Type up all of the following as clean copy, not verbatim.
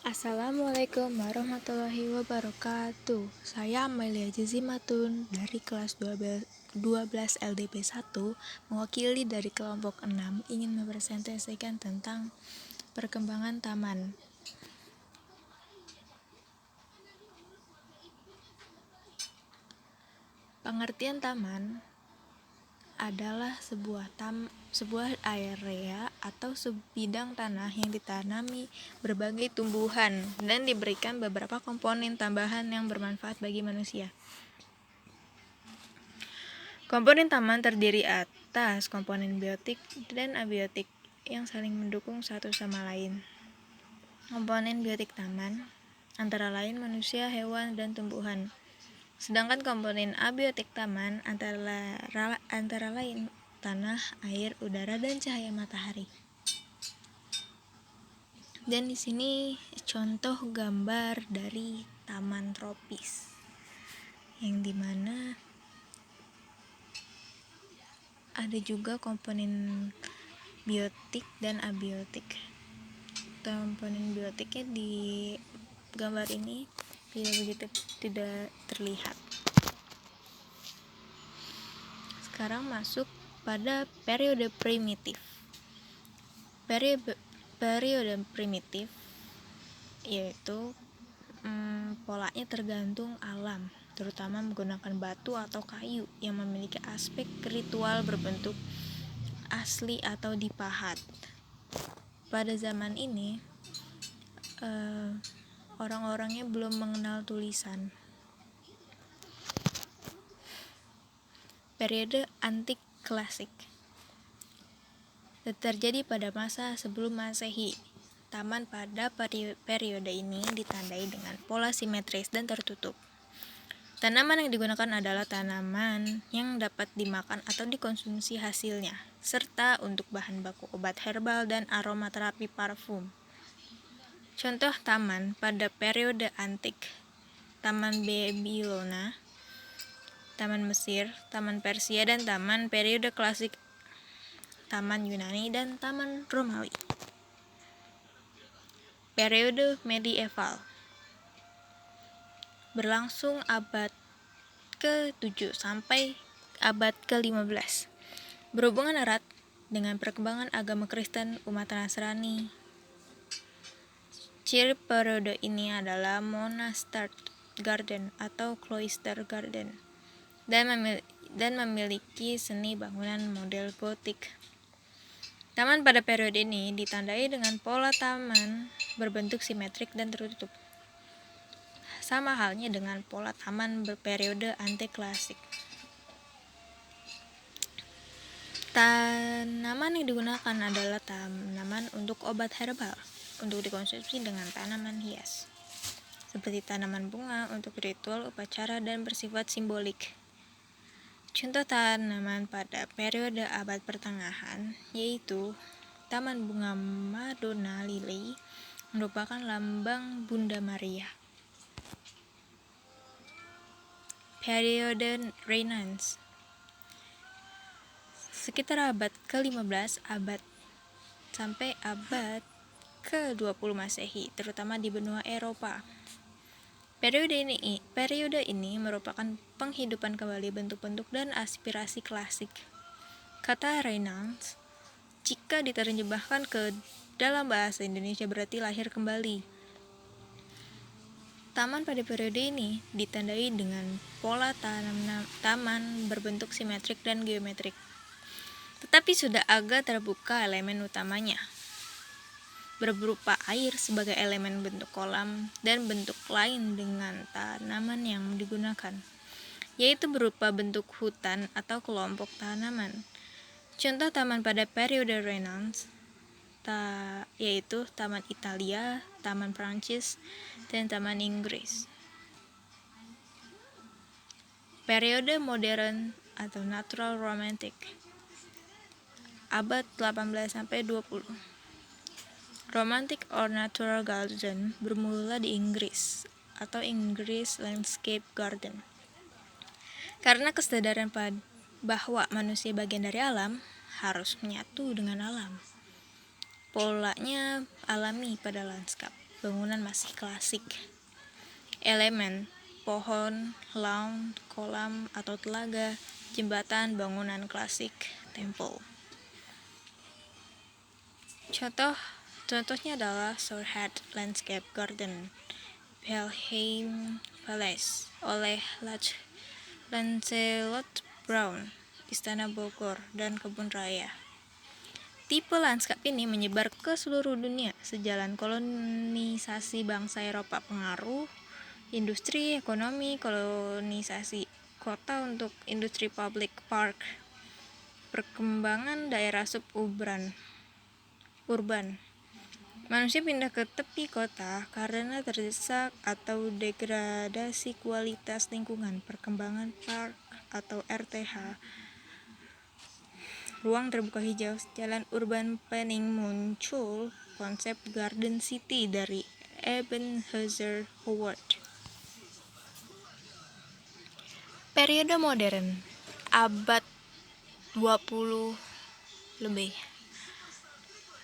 Assalamualaikum warahmatullahi wabarakatuh. Saya Amelia Jazimatun dari kelas 12 LDP 1, mewakili dari kelompok 6, ingin mempresentasikan tentang perkembangan taman. Pengertian taman adalah sebuah area atau sebidang tanah yang ditanami berbagai tumbuhan dan diberikan beberapa komponen tambahan yang bermanfaat bagi manusia. Komponen taman terdiri atas komponen biotik dan abiotik yang saling mendukung satu sama lain. Komponen biotik taman antara lain manusia, hewan, dan tumbuhan. Sedangkan komponen abiotik taman antara lain tanah, air, udara, dan cahaya matahari. Dan di sini contoh gambar dari taman tropis, yang dimana ada juga komponen biotik dan abiotik. Komponen biotiknya di gambar ini tidak terlihat. Sekarang masuk pada periode primitif. Periode primitif yaitu polanya tergantung alam, terutama menggunakan batu atau kayu yang memiliki aspek ritual berbentuk asli atau dipahat. Pada zaman ini orang-orangnya belum mengenal tulisan. Periode antik klasik terjadi pada masa sebelum Masehi. Taman pada periode ini ditandai dengan pola simetris dan tertutup. Tanaman yang digunakan adalah tanaman yang dapat dimakan atau dikonsumsi hasilnya, serta untuk bahan baku obat herbal dan aromaterapi parfum. Contoh taman pada periode antik: Taman Babilonia, Taman Mesir, Taman Persia, dan taman periode klasik Taman Yunani dan Taman Romawi. Periode medieval berlangsung abad ke-7 sampai abad ke-15. Berhubungan erat dengan perkembangan agama Kristen umat Nasrani. Ciri periode ini adalah monastic garden atau cloister garden dan memiliki seni bangunan model gotik. Taman pada periode ini ditandai dengan pola taman berbentuk simetrik dan tertutup, sama halnya dengan pola taman berperiode antik klasik. Tanaman yang digunakan adalah tanaman untuk obat herbal, untuk dikonsumsi dengan tanaman hias, seperti tanaman bunga untuk ritual, upacara, dan bersifat simbolik. Contoh tanaman pada periode abad pertengahan yaitu Taman Bunga Madonna Lily, merupakan lambang Bunda Maria. Periode Renaissance sekitar abad ke-15 sampai abad ke-20 Masehi, terutama di benua Eropa. Periode ini merupakan penghidupan kembali bentuk-bentuk dan aspirasi klasik. Kata Renaissance, jika diterjemahkan ke dalam bahasa Indonesia, berarti lahir kembali. Taman pada periode ini ditandai dengan pola taman berbentuk simetrik dan geometrik, tetapi sudah agak terbuka elemen utamanya, berupa air sebagai elemen bentuk kolam dan bentuk lain dengan tanaman yang digunakan, yaitu berupa bentuk hutan atau kelompok tanaman. Contoh taman pada periode Renaissance yaitu Taman Italia, Taman Prancis, dan Taman Inggris. Periode modern atau natural romantic abad 18 sampai 20. Romantic or natural garden bermula di Inggris atau English landscape garden. Karena kesadaran bahwa manusia bagian dari alam, harus menyatu dengan alam. Polanya alami pada lanskap. bangunan masih klasik. Elemen, pohon, lawn, kolam atau telaga, jembatan, bangunan klasik, temple. Contohnya adalah Sourhead Landscape Garden, Pelham Palace oleh Lancelot Brown, Istana Bogor, dan Kebun Raya. Tipe lanskap ini menyebar ke seluruh dunia sejalan kolonisasi bangsa Eropa, pengaruh industri, ekonomi, kolonisasi kota untuk industri public park, perkembangan daerah suburban. Manusia pindah ke tepi kota karena terdesak atau degradasi kualitas lingkungan, perkembangan park atau RTH, ruang terbuka hijau, jalan urban planning. Muncul konsep Garden City dari Ebenezer Howard. Periode modern, abad 20 lebih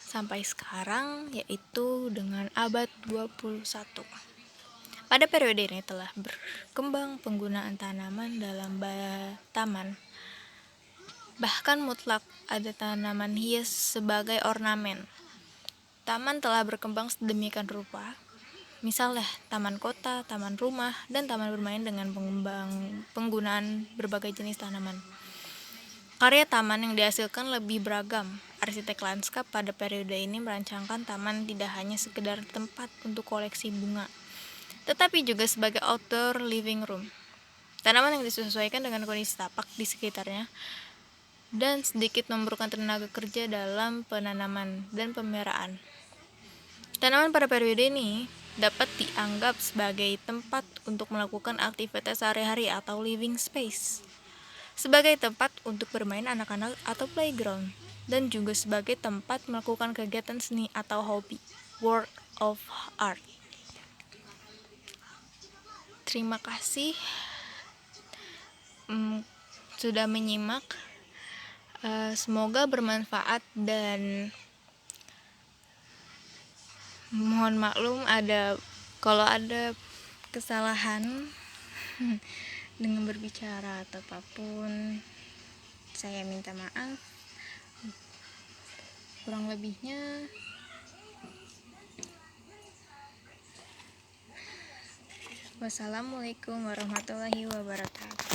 sampai sekarang, yaitu dengan abad 21. Pada periode ini telah berkembang penggunaan tanaman dalam taman. Bahkan mutlak ada tanaman hias sebagai ornamen. Taman telah berkembang sedemikian rupa, misalnya taman kota, taman rumah, dan taman bermain dengan penggunaan berbagai jenis tanaman. Karya taman yang dihasilkan lebih beragam. Arsitek lanskap pada periode ini merancangkan taman tidak hanya sekedar tempat untuk koleksi bunga, tetapi juga sebagai outdoor living room. Tanaman yang disesuaikan dengan kondisi tapak di sekitarnya dan sedikit memerlukan tenaga kerja dalam penanaman dan pemeliharaan. Tanaman pada periode ini dapat dianggap sebagai tempat untuk melakukan aktivitas sehari-hari atau living space, sebagai tempat untuk bermain anak-anak atau playground, dan juga sebagai tempat melakukan kegiatan seni atau hobi, work of art. Terima kasih sudah menyimak. Semoga bermanfaat dan mohon maklum kalau ada kesalahan dengan berbicara atau apapun. Saya minta maaf. Kurang lebihnya wassalamualaikum warahmatullahi wabarakatuh.